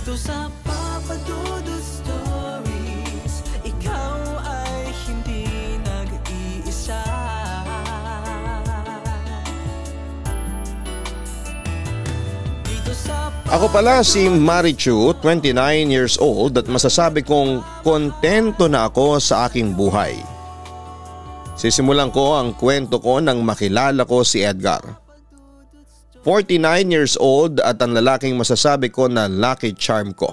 Dito sa Papadudu Stories, ikaw ay hindi nag-iisa. Ako pala si Marichu, 29 years old at masasabi kong kontento na ako sa aking buhay. Sisimulan ko ang kwento ko nang makilala ko si Edgar. 49 years old at ang lalaking masasabi ko na lucky charm ko.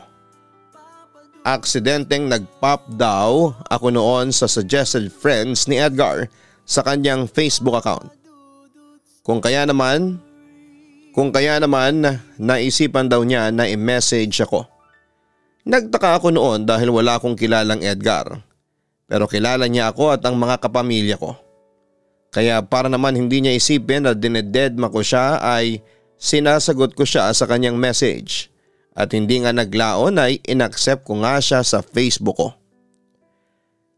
Aksidenteng nag-pop daw ako noon sa suggested friends ni Edgar sa kanyang Facebook account. Kung kaya naman naisipan daw niya na i-message ako. Nagtaka ako noon dahil wala akong kilalang Edgar. Pero kilala niya ako at ang mga kapamilya ko. Kaya para naman hindi niya isipin na dinededma ko siya ay sinasagot ko siya sa kanyang message. At hindi nga naglaon ay inaccept ko nga siya sa Facebook ko.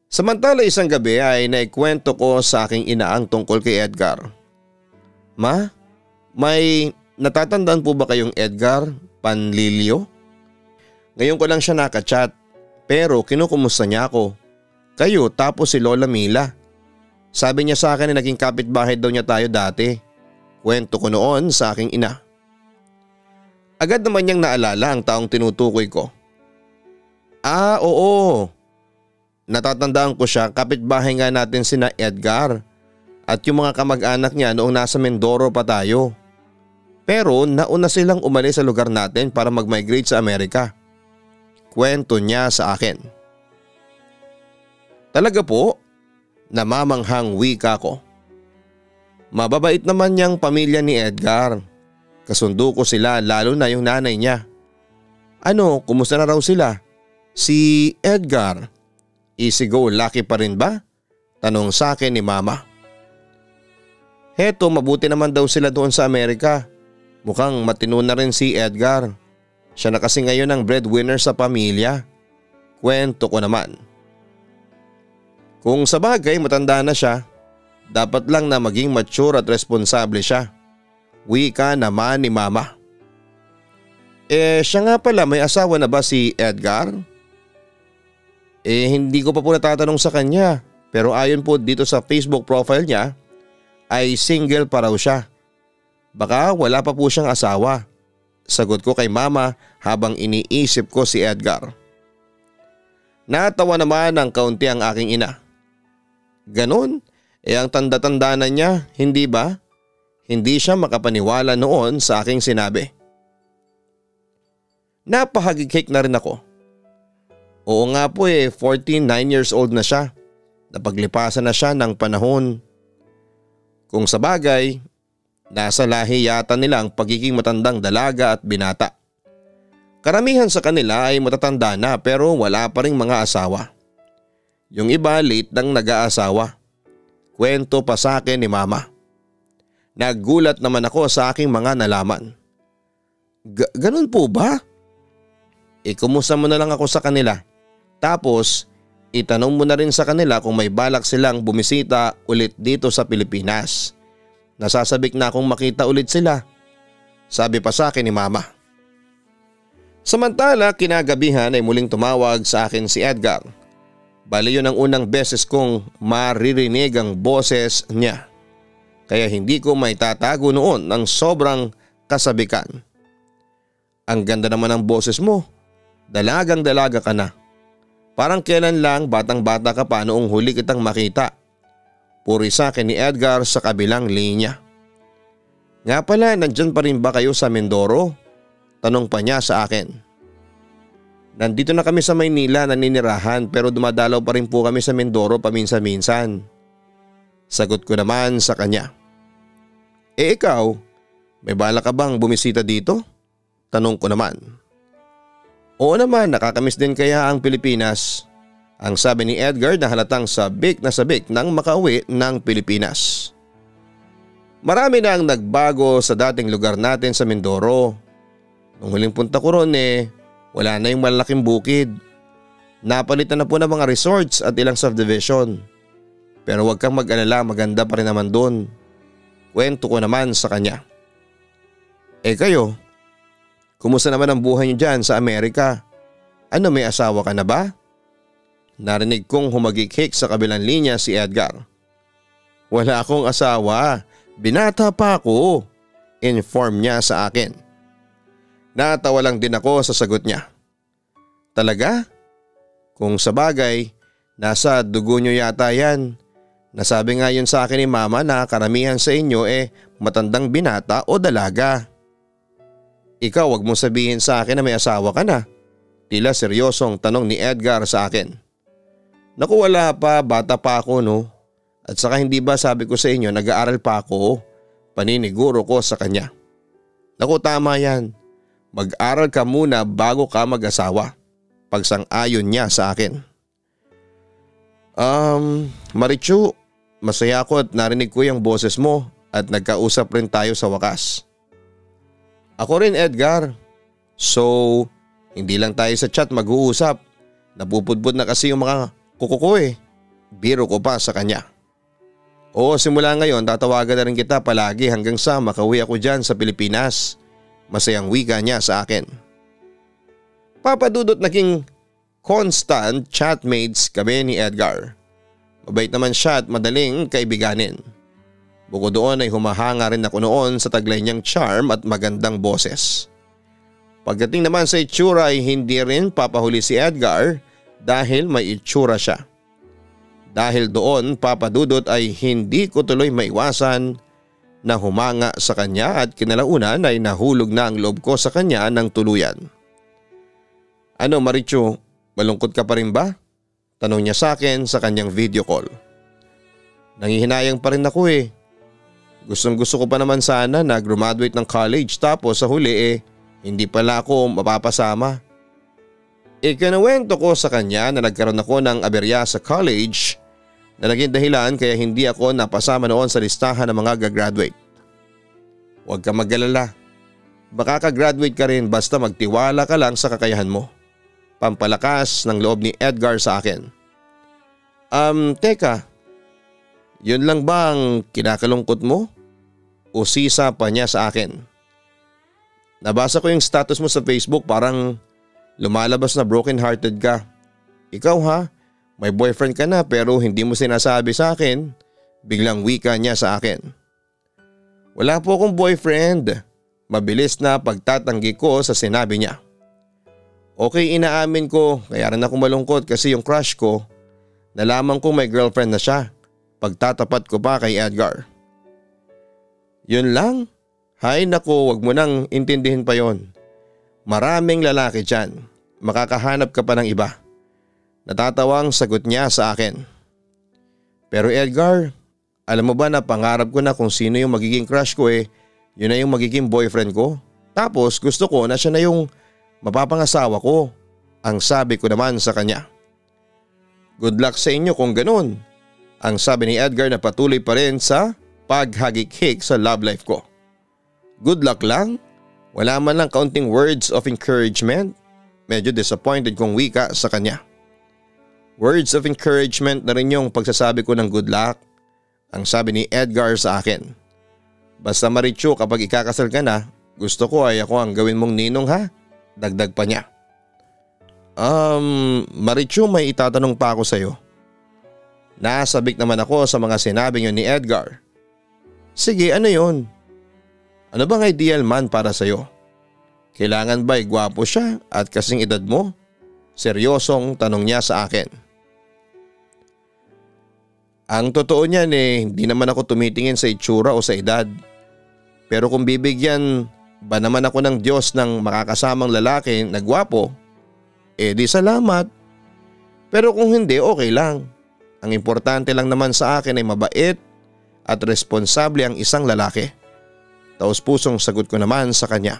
Samantala isang gabi ay naikwento ko sa aking ina ang tungkol kay Edgar. Ma, may natatandaan po ba kayong Edgar Panlilio? Ngayon ko lang siya nakachat pero kinukumusta niya ako. Kayo tapos si Lola Mila. Sabi niya sa akin na naging kapitbahay daw niya tayo dati. Kwento ko noon sa aking ina. Agad naman niyang naalala ang taong tinutukoy ko. Oo. Natatandaan ko siya, kapitbahay nga natin sina Edgar at yung mga kamag-anak niya noong nasa Mindoro pa tayo. Pero nauna silang umalis sa lugar natin para mag-migrate sa Amerika. Kwento niya sa akin. Talaga po, namamanghang wika ko. Mababait naman niyang pamilya ni Edgar. Kasundo ko sila lalo na yung nanay niya. Ano, kumusta na raw sila? Si Edgar, easy go lucky pa rin ba? Tanong sa akin ni mama. Heto, mabuti naman daw sila doon sa Amerika. Mukhang matino na rin si Edgar. Siya na kasi ngayon ang breadwinner sa pamilya. Kwento ko naman. Kung sa bagay matanda na siya, dapat lang na maging mature at responsable siya. Wika naman ni mama. Siya nga pala, may asawa na ba si Edgar? Hindi ko pa po natatanong sa kanya, pero ayon po dito sa Facebook profile niya ay single pa raw siya. Baka wala pa po siyang asawa. Sagot ko kay mama habang iniisip ko si Edgar. Natawa naman ng kaunti ang aking ina. Ganon, ang tanda-tanda na niya, hindi ba? Hindi siya makapaniwala noon sa aking sinabi. Napahagikik na rin ako. Oo nga po 49 years old na siya. Napaglipasan na siya ng panahon. Kung sa bagay, nasa lahi yata nila ang pagiging matandang dalaga at binata. Karamihan sa kanila ay matatanda na pero wala pa ring mga asawa. Yung iba late nang nag-aasawa. Kwento pa sa akin ni mama. Naggulat naman ako sa aking mga nalaman. Ganun po ba? Kumusta mo na lang ako sa kanila. Tapos itanong mo na rin sa kanila kung may balak silang bumisita ulit dito sa Pilipinas. Nasasabik na akong makita ulit sila. Sabi pa sa akin ni mama. Samantala kinagabihan ay muling tumawag sa akin si Edgar. Bali yun ang unang beses kong maririnig ang boses niya. Kaya hindi ko may tatago noon ng sobrang kasabikan. Ang ganda naman ng boses mo. Dalagang dalaga ka na. Parang kailan lang batang bata ka pa noong huli kitang makita. Puri sa akin ni Edgar sa kabilang linya. Nga pala, nandyan pa rin ba kayo sa Mindoro? Tanong pa niya sa akin. Nandito na kami sa Maynila naninirahan pero dumadalaw pa rin po kami sa Mindoro paminsan-minsan. Sagot ko naman sa kanya. Ikaw, may balak ka bang bumisita dito? Tanong ko naman. Oo naman, nakakamiss din kaya ang Pilipinas. Ang sabi ni Edgar na halatang sabik na sabik nang makauwi ng Pilipinas. Marami na ang nagbago sa dating lugar natin sa Mindoro. Nung huling punta ko ron wala na yung malaking bukid. Napalitan na po ng mga resorts at ilang subdivision. Pero huwag kang mag-alala, maganda pa rin naman doon. Kwento ko naman sa kanya. Kayo, Kumusta naman ang buhay niyo dyan sa Amerika? Ano, may asawa ka na ba? Narinig kong humagik-hik sa kabilang linya si Edgar. Wala akong asawa, binata pa ako, inform niya sa akin. Natawa lang din ako sa sagot niya. Talaga? Kung sa bagay, nasa dugo niyo yata yan. Nasabi nga yun sa akin ni mama na karamihan sa inyo matandang binata o dalaga. Ikaw, wag mong sabihin sa akin na may asawa ka na. Tila seryosong tanong ni Edgar sa akin. Naku, wala pa, bata pa ako no. At saka hindi ba sabi ko sa inyo nag-aaral pa ako? Paniniguro ko sa kanya. Naku, tama yan. Mag-aral ka muna bago ka mag-asawa. Pagsang-ayon niya sa akin. Marichu, masaya ako at narinig ko yung boses mo at nagkausap rin tayo sa wakas. Ako rin, Edgar. So, hindi lang tayo sa chat mag-uusap. Napupudpud na kasi yung mga kuko ko Biro ko pa sa kanya. Oo, simula ngayon tatawagan na rin kita palagi hanggang sa makauwi ako dyan sa Pilipinas. Masayang wika niya sa akin. Papadudot naging constant chatmates kami ni Edgar. Mabait naman siya at madaling kaibiganin. Bukod doon ay humahanga rin ako noon sa taglay niyang charm at magandang boses. Pagdating naman sa itsura ay hindi rin papahuli si Edgar dahil may itsura siya. Dahil doon, papadudot, ay hindi ko tuloy maiwasan na humanga sa kanya at kinalaunan ay nahulog na ang loob ko sa kanya ng tuluyan. Ano, Marichu, malungkot ka pa rin ba? Tanong niya sa akin sa kanyang video call. Nangihinayang pa rin ako Gustong gusto ko pa naman sana na graduate ng college tapos sa huli hindi pala ako mapapasama. Ikinuwento ko sa kanya na nagkaroon ako ng aberya sa college na naging dahilan kaya hindi ako napasama noon sa listahan ng mga gagraduate. Huwag ka mag-alala. Baka ka-graduate ka rin basta magtiwala ka lang sa kakayahan mo. Pampalakas ng loob ni Edgar sa akin. Teka. Yun lang ba ang kinakalungkot mo? O sisa pa niya sa akin? Nabasa ko yung status mo sa Facebook, parang lumalabas na broken hearted ka. Ikaw ha? May boyfriend ka na pero hindi mo sinasabi sa akin. Biglang wika niya sa akin. Wala po akong boyfriend. Mabilis na pagtatanggi ko sa sinabi niya. Okay, inaamin ko, kaya rin ako malungkot kasi yung crush ko, nalaman ko may girlfriend na siya. Pagtatapat ko pa kay Edgar. Yun lang? Hay nako, wag mo nang intindihin pa yon. Maraming lalaki dyan. Makakahanap ka pa ng iba. Natatawang sagot niya sa akin. Pero Edgar, alam mo ba na pangarap ko na kung sino yung magiging crush ko yun na yung magiging boyfriend ko. Tapos gusto ko na siya na yung mapapangasawa ko. Ang sabi ko naman sa kanya. Good luck sa inyo kung ganun. Ang sabi ni Edgar na patuloy pa rin sa paghagik-hik sa love life ko. Good luck lang? Wala man lang kaunting words of encouragement? Medyo disappointed kong wika sa kanya. Words of encouragement na rin yung pagsasabi ko ng good luck, ang sabi ni Edgar sa akin. Basta Marichu, kapag ikakasal ka na, gusto ko ay ako ang gawin mong ninong ha? Dagdag pa niya. Marichu, may itatanong pa ako sa'yo. Nasabik naman ako sa mga sinabi niyo ni Edgar. Sige, ano yun? Ano bang ideal man para sa'yo? Kailangan ba'y gwapo siya at kasing edad mo? Seryosong tanong niya sa akin. Ang totoo niyan hindi naman ako tumitingin sa itsura o sa edad. Pero kung bibigyan ba naman ako ng Diyos ng makakasamang lalaki na gwapo, di salamat. Pero kung hindi, okay lang. Ang importante lang naman sa akin ay mabait at responsable ang isang lalaki. Taos-pusong sagot ko naman sa kanya.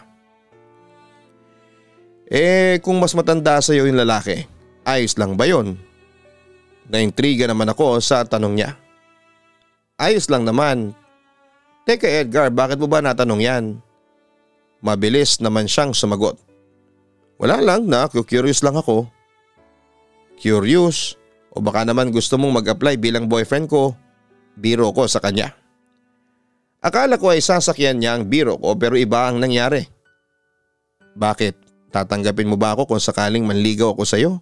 Kung mas matanda sa iyo yung lalaki, ayos lang ba yun? Naintriga naman ako sa tanong niya. Ayos lang naman. Teka Edgar, bakit mo ba natanong yan? Mabilis naman siyang sumagot. Wala lang, curious lang ako. Curious? O baka naman gusto mong mag-apply bilang boyfriend ko? Biro ko sa kanya. Akala ko ay sasakyan niya ang biro ko pero iba ang nangyari. Bakit? Tatanggapin mo ba ako kung sakaling manligaw ako sa'yo?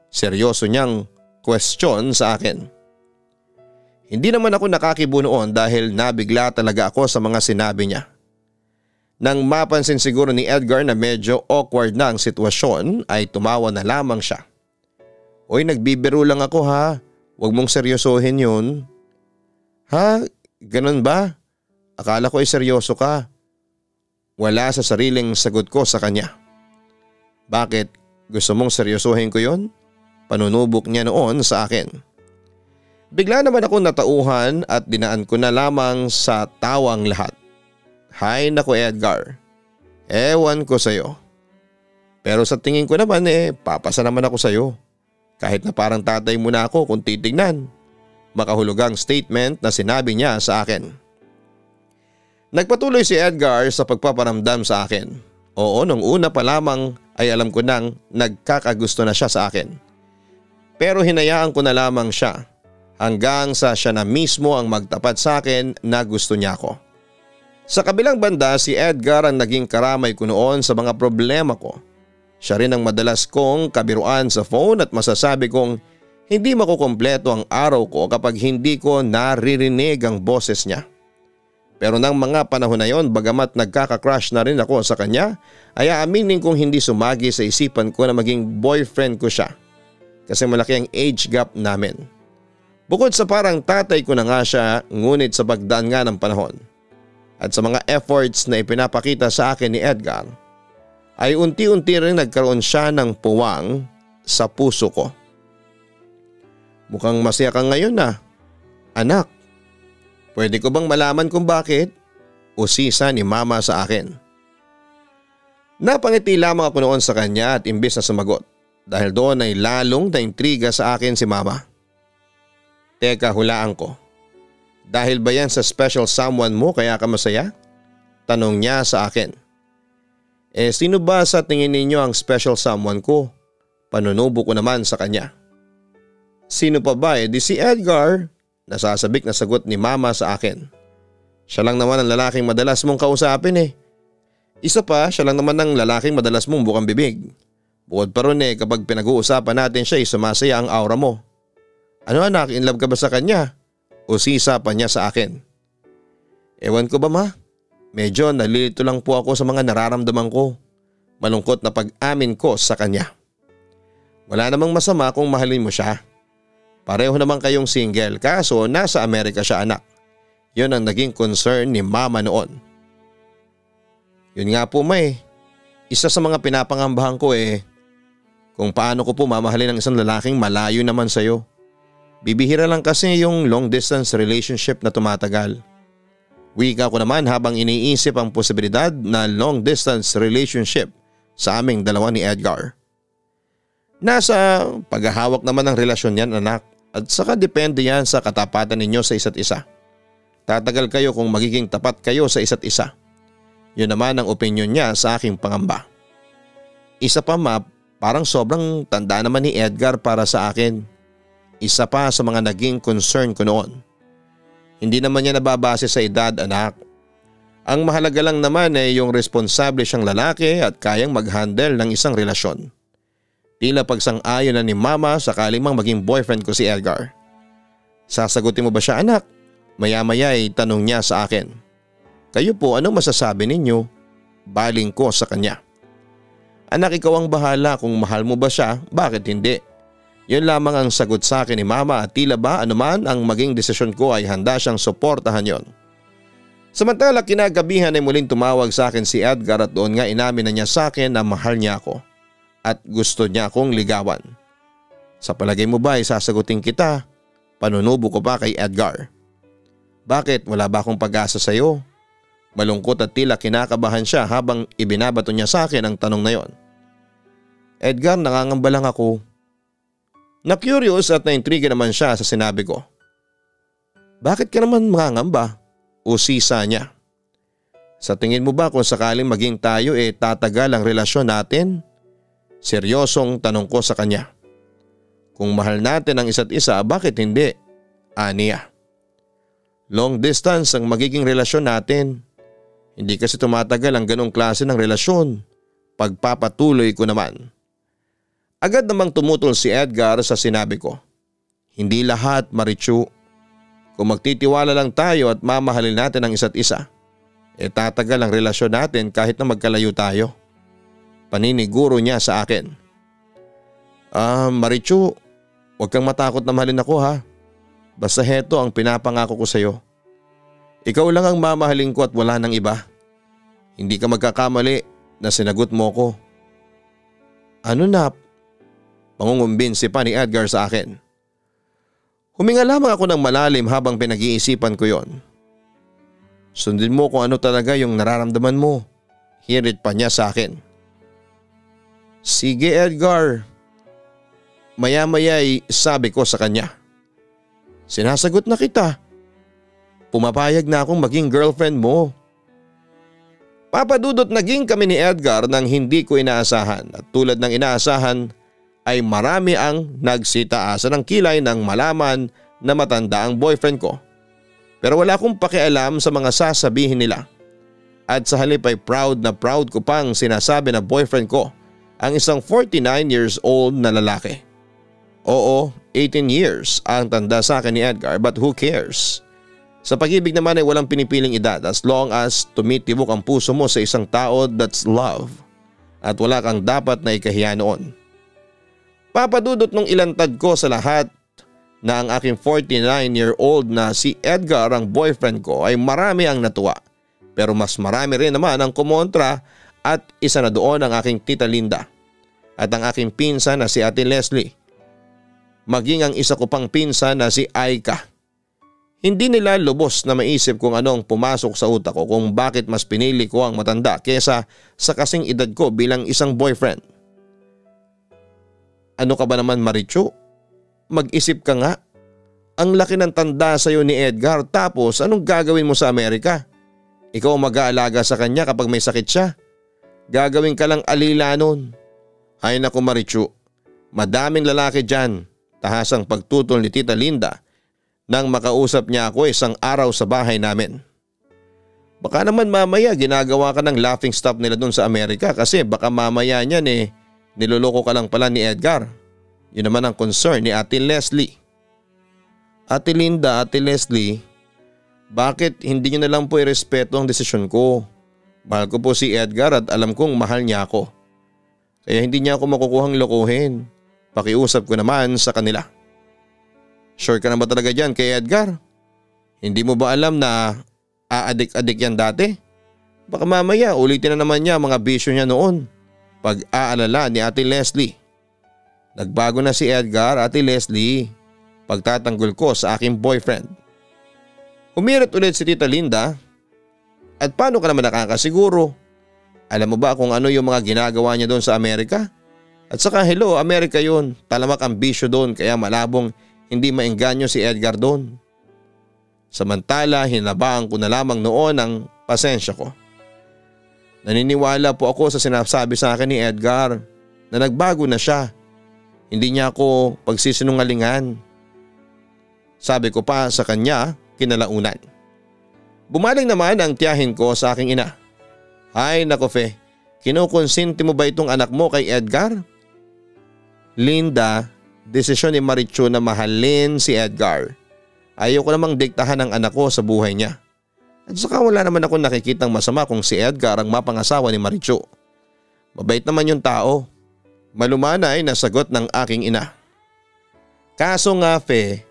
Seryoso niyang question sa akin. Hindi naman ako nakakibo noon dahil nabigla talaga ako sa mga sinabi niya. Nang mapansin siguro ni Edgar na medyo awkward na ang sitwasyon ay tumawa na lamang siya. Uy, nagbibiro lang ako ha. Huwag mong seryosohin yun. Ha? Ganun ba? Akala ko ay seryoso ka. Wala sa sariling sagot ko sa kanya. Bakit? Gusto mong seryosohin ko yun? Panunubok niya noon sa akin. Bigla naman akong natauhan at dinaan ko na lamang sa tawang lahat. Hay naku Edgar, ewan ko sa'yo. Pero sa tingin ko naman papasa naman ako sa'yo. Kahit na parang tatay mo na ako kung titignan. Makahulugang statement na sinabi niya sa akin. Nagpatuloy si Edgar sa pagpaparamdam sa akin. Oo, nung una pa lamang ay alam ko nang nagkakagusto na siya sa akin. Pero hinayaan ko na lamang siya hanggang sa siya na mismo ang magtapat sa akin na gusto niya ako. Sa kabilang banda si Edgar ang naging karamay ko noon sa mga problema ko. Siya rin ang madalas kong kabiruan sa phone at masasabi kong hindi makukumpleto ang araw ko kapag hindi ko naririnig ang boses niya. Pero nang mga panahon na yon, bagamat nagkaka-crush na rin ako sa kanya, ay aaminin kong hindi sumagi sa isipan ko na maging boyfriend ko siya. Kasi malaki ang age gap namin. Bukod sa parang tatay ko na nga siya, ngunit sa pagdaan nga ng panahon at sa mga efforts na ipinapakita sa akin ni Edgar, ay unti-unti rin nagkaroon siya ng puwang sa puso ko. Mukhang masaya ka ngayon na, anak. Pwede ko bang malaman kung bakit? Usisa ni mama sa akin. Napangiti lamang ako noon sa kanya at imbis na sumagot dahil doon ay lalong naintriga sa akin si mama. Teka, hulaan ko. Dahil ba yan sa special someone mo kaya ka masaya? Tanong niya sa akin. Sino ba sa tingin ninyo ang special someone ko? Panunubo ko naman sa kanya. Sino pa ba? Di si Edgar. Nasasabik na sagot ni mama sa akin. Siya lang naman ang lalaking madalas mong kausapin Isa pa, siya lang naman ang lalaking madalas mong bukang bibig. Bukod pa ron kapag pinag-uusapan natin siya sumasaya ang aura mo. Ano anak, in love ka ba sa kanya? Usisa pa niya sa akin. Ewan ko ba ma? Medyo nalilito lang po ako sa mga nararamdaman ko. Malungkot na pag-amin ko sa kanya. Wala namang masama kung mahalin mo siya. Pareho naman kayong single kaso nasa Amerika siya anak. Yun ang naging concern ni mama noon. Yun nga po isa sa mga pinapangambahan ko kung paano ko po mamahalin ang isang lalaking malayo naman sa'yo. Bibihira lang kasi yung long distance relationship na tumatagal. Wika ko naman habang iniisip ang posibilidad na long distance relationship sa aming dalawa ni Edgar. Nasa paghahawak naman ng relasyon yan anak. At saka depende yan sa katapatan ninyo sa isa't isa. Tatagal kayo kung magiging tapat kayo sa isa't isa. Yun naman ang opinyon niya sa aking pangamba. Isa pa ma, parang sobrang tanda naman ni Edgar para sa akin. Isa pa sa mga naging concern ko noon. Hindi naman niya nababase sa edad anak. Ang mahalaga lang naman yung responsable siyang lalaki at kayang mag-handle ng isang relasyon. Tila pagsang-ayon na ni mama sakaling mang maging boyfriend ko si Edgar. Sasagutin mo ba siya anak? Maya-maya ay tanong niya sa akin. Kayo po, anong masasabi ninyo? Baling ko sa kanya. Anak, ikaw ang bahala kung mahal mo ba siya, bakit hindi? Yun lamang ang sagot sa akin ni mama at tila ba anuman ang maging desisyon ko ay handa siyang suportahan yon. Samantala kinagabihan ay muling tumawag sa akin si Edgar at doon nga inamin na niya sa akin na mahal niya ako. At gusto niya akong ligawan. Sa palagay mo ba ay sasagutin kita? Panunubo ko pa kay Edgar. Bakit? Wala ba akong pag-asa sa iyo? Malungkot at tila kinakabahan siya habang ibinabato niya sa akin ang tanong na yon. Edgar, nangangamba lang ako. Na-curious at na-intriga naman siya sa sinabi ko. Bakit ka naman mangangamba? Usisa niya. Sa tingin mo ba kung sakaling maging tayo tatagal ang relasyon natin? Seryosong tanong ko sa kanya. Kung mahal natin ang isa't isa, bakit hindi? Aniya. Long distance ang magiging relasyon natin. Hindi kasi tumatagal ang ganong klase ng relasyon. pagpapatuloy ko naman. Agad namang tumutol si Edgar sa sinabi ko. Hindi lahat, Marichu. Kung magtitiwala lang tayo at mamahalin natin ang isa't isa, tatagal ang relasyon natin kahit na magkalayo tayo. Paniniguro niya sa akin. Marichu, huwag kang matakot na mahalin ako ha. Basta heto ang pinapangako ko sa iyo. Ikaw lang ang mamahalin ko at wala nang iba. Hindi ka magkakamali na sinagot mo ko. Ano na? Mangungumbinsi pa ni Edgar sa akin. Huminga lamang ako ng malalim habang pinag-iisipan ko yon. Sundin mo kung ano talaga yung nararamdaman mo. Hirit pa niya sa akin. Sige Edgar. Maya-maya ay sabi ko sa kanya. Sinasagot na kita. Pumapayag na akong maging girlfriend mo. Papadudot naging kami ni Edgar nang hindi ko inaasahan at tulad ng inaasahan ay marami ang nagsitaasan ng kilay nang malaman na matanda ang boyfriend ko. Pero wala akong pakialam sa mga sasabihin nila. At sa halip ay proud ko pang sinasabi na boyfriend ko ang isang 49 years old na lalaki. Oo, 18 years ang tanda sa akin ni Edgar but who cares? Sa pag-ibig naman ay walang pinipiling edad as long as tumitibok ang puso mo sa isang tao, that's love. At wala kang dapat na ikahiya noon. Papadudot nung ilantad ko sa lahat na ang aking 49-year-old na si Edgar ang boyfriend ko ay marami ang natuwa. Pero mas marami rin naman ang kumontra at isa na doon ang aking tita Linda at ang aking pinsan na si Ate Leslie. Maging ang isa ko pang pinsan na si Aika. Hindi nila lubos na maisip kung ano ang pumasok sa utak ko kung bakit mas pinili ko ang matanda kesa sa kasing edad ko bilang isang boyfriend. Ano ka ba naman Marichu? Mag-isip ka nga. Ang laki ng tanda sa iyo ni Edgar tapos anong gagawin mo sa Amerika? Ikaw mag-aalaga sa kanya kapag may sakit siya. Gagawin ka lang alila nun. Ay naku Marichu, madaming lalaki dyan. Tahasang pagtutol ni Tita Linda nang makausap niya ako isang araw sa bahay namin. Baka naman mamaya ginagawa ka ng laughing stock nila doon sa Amerika kasi baka mamaya niyan niloloko ka lang pala ni Edgar. Yun naman ang concern ni Ate Leslie. Ate Linda, Ate Leslie, bakit hindi niyo na lang po irespeto ang desisyon ko? Mahal ko po si Edgar at alam kong mahal niya ako. Kaya hindi niya ako makukuhang lokohin. Pakiusap ko naman sa kanila. Sure ka na ba talaga dyan kay Edgar? Hindi mo ba alam na aadik-adik yan dati? Baka mamaya ulitin na naman niya mga bisyo niya noon. Pag-aalala ni Ate Leslie. Nagbago na si Edgar, Ate Leslie. Pagtatanggol ko sa aking boyfriend. Humirit ulit si Tita Linda. At paano ka naman nakakasiguro? Alam mo ba kung ano yung mga ginagawa niya doon sa Amerika? At saka hello, Amerika yun. Talamak ang bisyo doon kaya malabong hindi maengganyo si Edgar doon. Samantala hinabaan ko na lamang noon ang pasensya ko. Naniniwala po ako sa sinasabi sa akin ni Edgar na nagbago na siya. Hindi niya ako pagsisinungalingan. Sabi ko pa sa kanya kinalaunan. Bumaling naman ang tiyahin ko sa aking ina. Hay nako Fe, kinukonsinti mo ba itong anak mo kay Edgar? Linda, desisyon ni Marichu na mahalin si Edgar. Ayoko namang diktahan ang anak ko sa buhay niya. At saka wala naman ako nakikitang masama kung si Edgar ang mapangasawa ni Marichu. Mabait naman yung tao. Malumanay na sagot ng aking ina. Kaso nga Fe,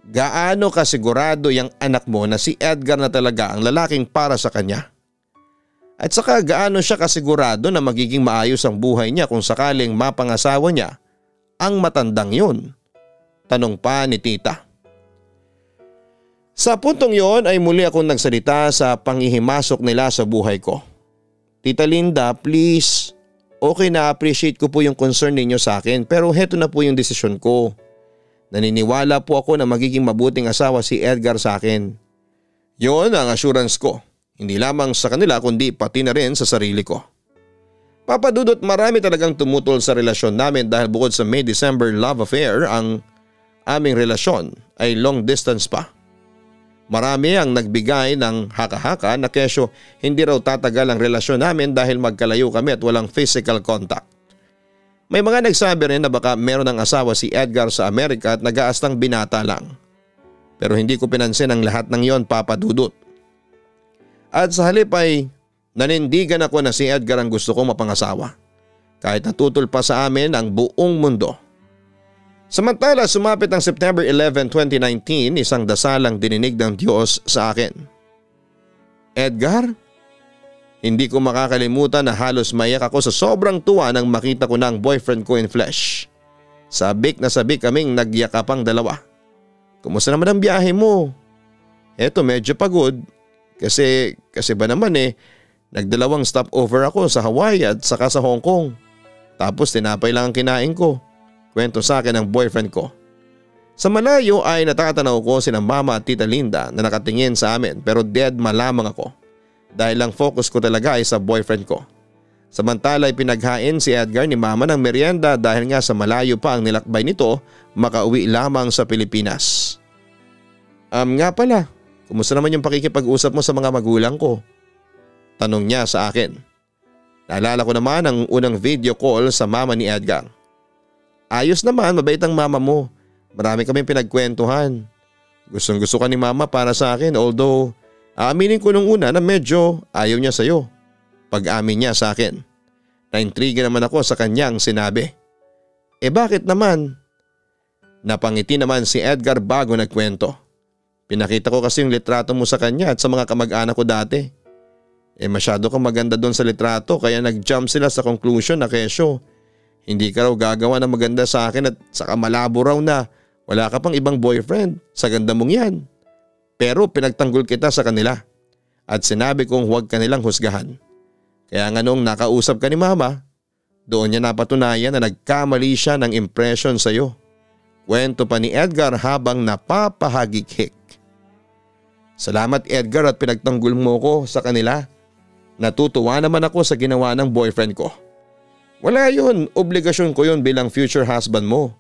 gaano kasigurado yung anak mo na si Edgar na talaga ang lalaking para sa kanya? At saka gaano siya kasigurado na magiging maayos ang buhay niya kung sakaling mapangasawa niya ang matandang yun? Tanong pa ni tita. Sa puntong yon ay muli akong nagsalita sa panghihimasok nila sa buhay ko. Tita Linda, please. Okay, na-appreciate ko po yung concern ninyo sa akin pero heto na po yung desisyon ko. Naniniwala po ako na magiging mabuting asawa si Edgar sa akin. Yon ang assurance ko. Hindi lamang sa kanila kundi pati na rin sa sarili ko. Papadudot marami talagang tumutol sa relasyon namin dahil bukod sa May-December love affair ang aming relasyon ay long distance pa. Marami ang nagbigay ng haka-haka na kesyo hindi raw tatagal ang relasyon namin dahil magkalayo kami at walang physical contact. May mga nagsabi rin na baka meron ng asawa si Edgar sa Amerika at nag-aastang binata lang. Pero hindi ko pinansin ang lahat ng yon, Papa Dudut. At sa halip ay nanindigan ako na si Edgar ang gusto kong mapangasawa. Kahit natutol pa sa amin ang buong mundo. Samantala sumapit ang September 11, 2019, isang dasalang dininig ng Diyos sa akin. Edgar, hindi ko makakalimutan na halos maiyak ako sa sobrang tuwa nang makita ko na ang boyfriend ko in flesh. Sabik na sabik kaming nagyakapang dalawa. Kumusta naman ang biyahe mo? Eto medyo pagod kasi ba naman nagdalawang stopover ako sa Hawaii at saka sa Hong Kong. Tapos tinapay lang ang kinain ko. Kwento sa akin ng boyfriend ko. Sa malayo ay natatanaw ko sina Mama at Tita Linda na nakatingin sa amin pero dead malamang ako. Dahil ang focus ko talaga ay sa boyfriend ko. Samantala ay pinaghain si Edgar ni Mama ng merienda dahil nga sa malayo pa ang nilakbay nito makauwi lamang sa Pilipinas. Nga pala, kumusta naman yung pakikipag-usap mo sa mga magulang ko? Tanong niya sa akin. Naalala ko naman ang unang video call sa mama ni Edgar. Ayos naman, mabait ang mama mo. Marami kaming pinagkwentuhan. Gustong gusto ka ni mama para sa akin although aaminin ko nung una na medyo ayaw niya sa'yo. Pag-amin niya sa akin. Naintriga naman ako sa kanyang sinabi. Bakit naman? Napangiti naman si Edgar bago nagkwento. Pinakita ko kasi yung litrato mo sa kanya at sa mga kamag-anak ko dati. Masyado kang maganda doon sa litrato kaya nag-jump sila sa conclusion na kesyo. Hindi ka raw gagawa ng maganda sa akin at saka malabo raw na wala ka pang ibang boyfriend sa ganda mong yan. Pero pinagtanggol kita sa kanila at sinabi kong huwag kanilang husgahan. Kaya nga noong nakausap ka ni mama, doon niya napatunayan na nagkamali siya ng impression sa iyo. Kwento pa ni Edgar habang napapahagik-hik. Salamat Edgar at pinagtanggol mo ko sa kanila. Natutuwa naman ako sa ginawa ng boyfriend ko. Wala yun, obligasyon ko yun bilang future husband mo.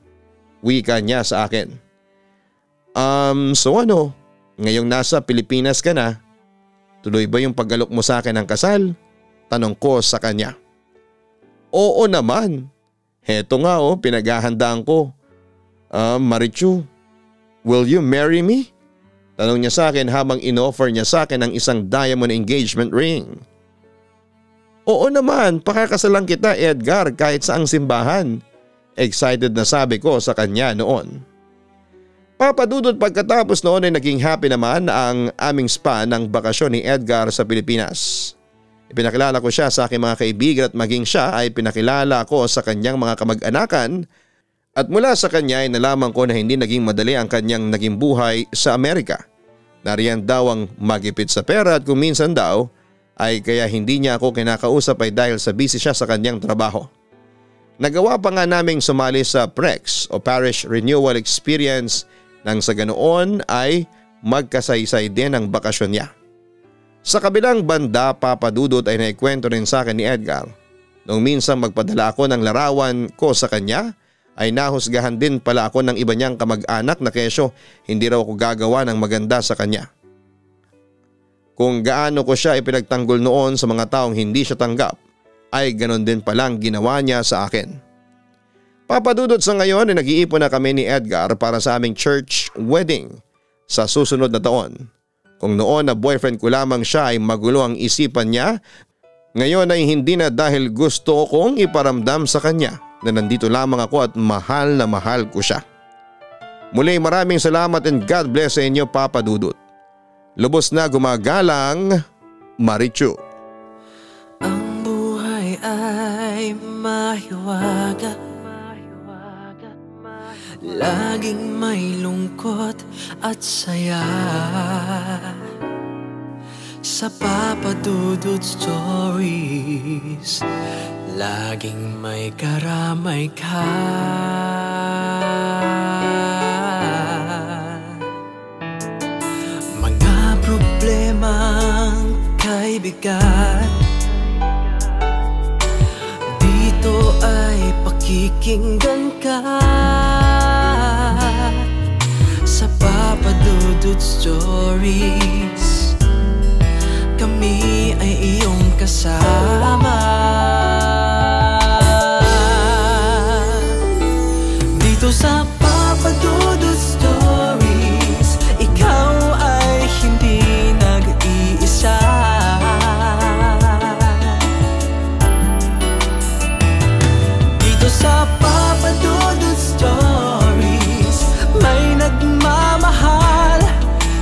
Wika niya sa akin. So ano, ngayong nasa Pilipinas ka na, tuloy ba yung pag-alok mo sa akin ng kasal? Tanong ko sa kanya. Oo naman. Heto nga pinaghahandaan ko. Marichu, will you marry me? Tanong niya sa akin habang inoffer niya sa akin ang isang diamond engagement ring. Oo naman, pakakasalan kita Edgar kahit saang simbahan. Excited na sabi ko sa kanya noon. Papa Dudut, pagkatapos noon ay naging happy naman ang aming spa ng bakasyon ni Edgar sa Pilipinas. Ipinakilala ko siya sa aking mga kaibigan at maging siya ay pinakilala ko sa kanyang mga kamag-anakan at mula sa kanya ay nalaman ko na hindi naging madali ang kanyang naging buhay sa Amerika. Nariyan daw ang magipit sa pera at kung minsan daw ay kaya hindi niya ako kinakausap ay dahil sa busy siya sa kanyang trabaho. Nagawa pa nga naming sumali sa PREX o Parish Renewal Experience nang sa ganoon ay magkasaysay din ang bakasyon niya. Sa kabilang banda, Papa Dudut, ay naikwento rin sa akin ni Edgar. Nung minsan magpadala ako ng larawan ko sa kanya ay nahusgahan din pala ako ng iba niyang kamag-anak na kesyo hindi raw ako gagawa ng maganda sa kanya. Kung gaano ko siya ipinagtanggol noon sa mga taong hindi siya tanggap, ay ganon din palang ginawa niya sa akin. Papa Dudut, sa ngayon ay nag-iipon na kami ni Edgar para sa aming church wedding sa susunod na taon. Kung noon na boyfriend ko lamang siya ay magulo ang isipan niya, ngayon ay hindi na dahil gusto kong iparamdam sa kanya na nandito lamang ako at mahal na mahal ko siya. Muli maraming salamat and God bless sa inyo Papa Dudut. Lubos na gumagalang, Marichu. Ang buhay ay mahiwaga, laging may lungkot at saya. Sa Papa Dudut Stories, laging may karamay ka. Problemang kay bigat, dito ay pakikinggan ka. Sa Papa Dudut Dudut Stories. Kami ay iyong kasama dito sa Papa Dudut Stories. Ikaw ay hindi nag-iisa. Dito sa Papa Dudut Stories, may nagmamahal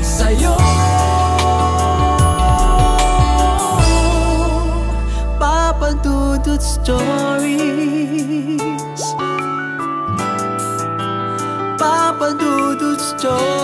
sa'yo. Papa Dudut Stories, Papa Dudut Stories.